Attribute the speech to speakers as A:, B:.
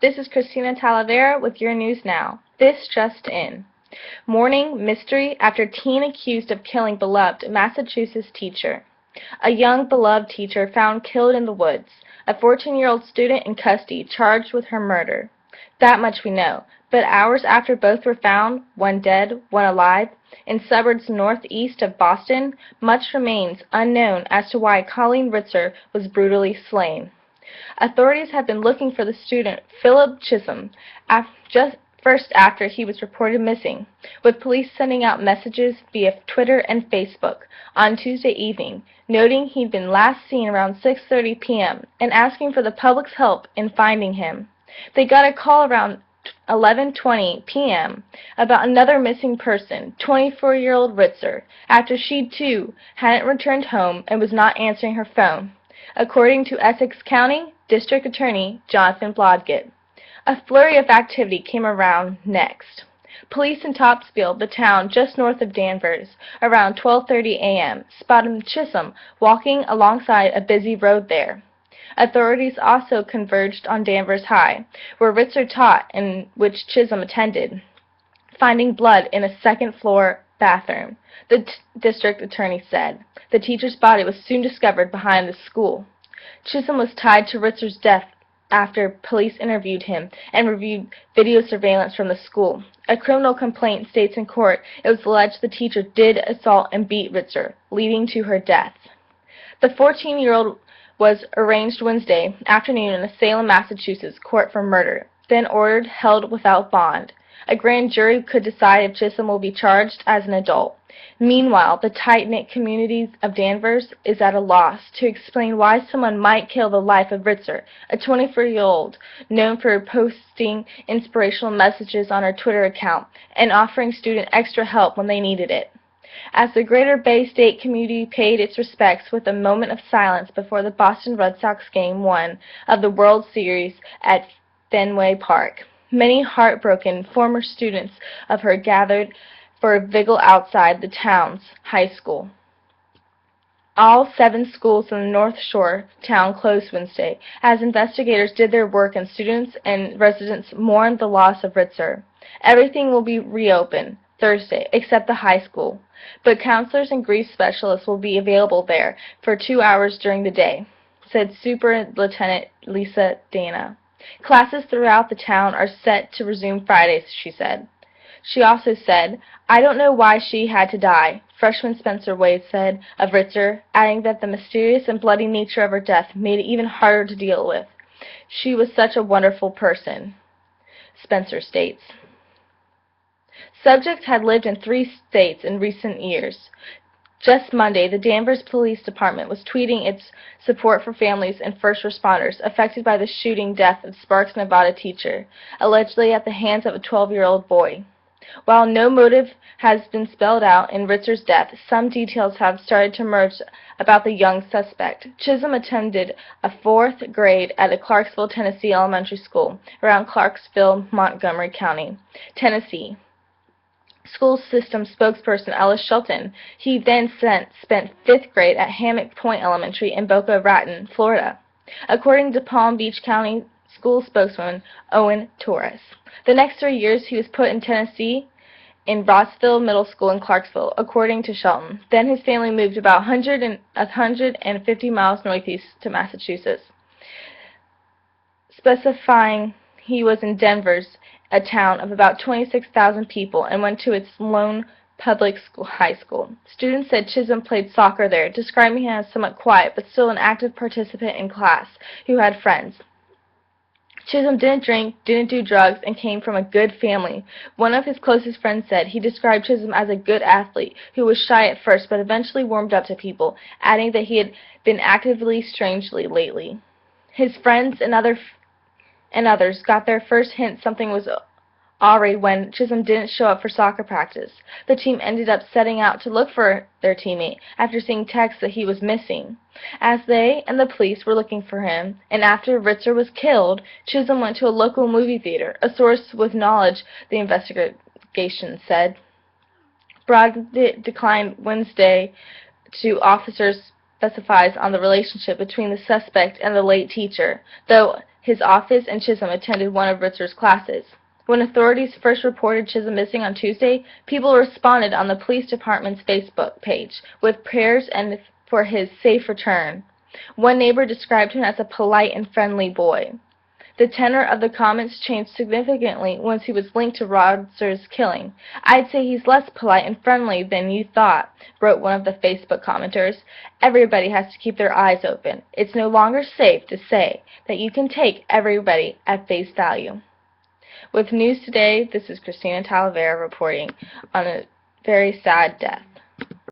A: This is Christina Talavera with your news now. This just in. Morning mystery after teen accused of killing beloved Massachusetts teacher. A young beloved teacher found killed in the woods. A 14-year-old student in custody charged with her murder. That much we know, but hours after both were found, one dead, one alive, in suburbs northeast of Boston, much remains unknown as to why Colleen Ritzer was brutally slain. Authorities have been looking for the student, Philip Chisholm, just first after he was reported missing, with police sending out messages via Twitter and Facebook on Tuesday evening, noting he'd been last seen around 6:30 p.m. and asking for the public's help in finding him. They got a call around 11:20 p.m. about another missing person, 24-year-old Ritzer, after she, too, hadn't returned home and was not answering her phone, according to Essex County District Attorney Jonathan Blodgett. A flurry of activity came around next. Police in Topsfield, the town just north of Danvers, around 12:30 a.m., spotted Chisholm walking alongside a busy road there. Authorities also converged on Danvers High, where Ritzer taught and which Chisholm attended, finding blood in a second-floor bathroom, the district attorney said. The teacher's body was soon discovered behind the school. Chisholm was tied to Ritzer's death after police interviewed him and reviewed video surveillance from the school. A criminal complaint states in court it was alleged the teacher did assault and beat Ritzer, leading to her death. The 14-year-old was arraigned Wednesday afternoon in a Salem, Massachusetts court for murder, then ordered held without bond. A grand jury could decide if Chisholm will be charged as an adult. Meanwhile, the tight-knit community of Danvers is at a loss to explain why someone might kill the life of Ritzer, a 24-year-old known for posting inspirational messages on her Twitter account and offering students extra help when they needed it. As the Greater Bay State community paid its respects with a moment of silence before the Boston Red Sox Game 1 of the World Series at Fenway Park, many heartbroken former students of her gathered for a vigil outside the town's high school. All 7 schools in the North Shore town closed Wednesday as investigators did their work and students and residents mourned the loss of Ritzer. Everything will be reopened Thursday except the high school, but counselors and grief specialists will be available there for 2 hours during the day, said Superintendent Lisa Dana. Classes throughout the town are set to resume Fridays, she said. She also said, "I don't know why she had to die," freshman Spencer Wade said of Ritzer, adding that the mysterious and bloody nature of her death made it even harder to deal with. "She was such a wonderful person," Spencer states. Subjects had lived in 3 states in recent years. Just Monday, the Danvers Police Department was tweeting its support for families and first responders affected by the shooting death of Sparks, Nevada teacher, allegedly at the hands of a 12-year-old boy. While no motive has been spelled out in Ritzer's death, some details have started to emerge about the young suspect. Chisholm attended a 4th grade at a Clarksville, Tennessee elementary school around Clarksville, Montgomery County, Tennessee. School system spokesperson Ellis Shelton. He then spent 5th grade at Hammock Point Elementary in Boca Raton, Florida, according to Palm Beach County School spokesman Owen Torres. The next 3 years he was put in Tennessee in Rossville Middle School in Clarksville, according to Shelton. Then his family moved about 150 miles northeast to Massachusetts, specifying he was in Danvers, a town of about 26,000 people, and went to its lone public school, high school. Students said Chisholm played soccer there, describing him as somewhat quiet but still an active participant in class who had friends. Chisholm didn't drink, didn't do drugs, and came from a good family. One of his closest friends said he described Chisholm as a good athlete who was shy at first but eventually warmed up to people, adding that he had been actively strangely lately. His friends and others got their first hint something was awry when Chisholm didn't show up for soccer practice. The team ended up setting out to look for their teammate after seeing texts that he was missing. As they and the police were looking for him, and after Ritzer was killed, Chisholm went to a local movie theater, a source with knowledge, the investigation said. Brogdon declined Wednesday to officers specifies on the relationship between the suspect and the late teacher, though his office in Chisholm attended one of Ritzer's classes. When authorities first reported Chisholm missing on Tuesday, people responded on the police department's Facebook page with prayers and for his safe return. One neighbor described him as a polite and friendly boy. The tenor of the comments changed significantly once he was linked to Ritzer's killing. "I'd say he's less polite and friendly than you thought," wrote one of the Facebook commenters. "Everybody has to keep their eyes open. It's no longer safe to say that you can take everybody at face value." With news today, this is Christina Talavera reporting on a very sad death.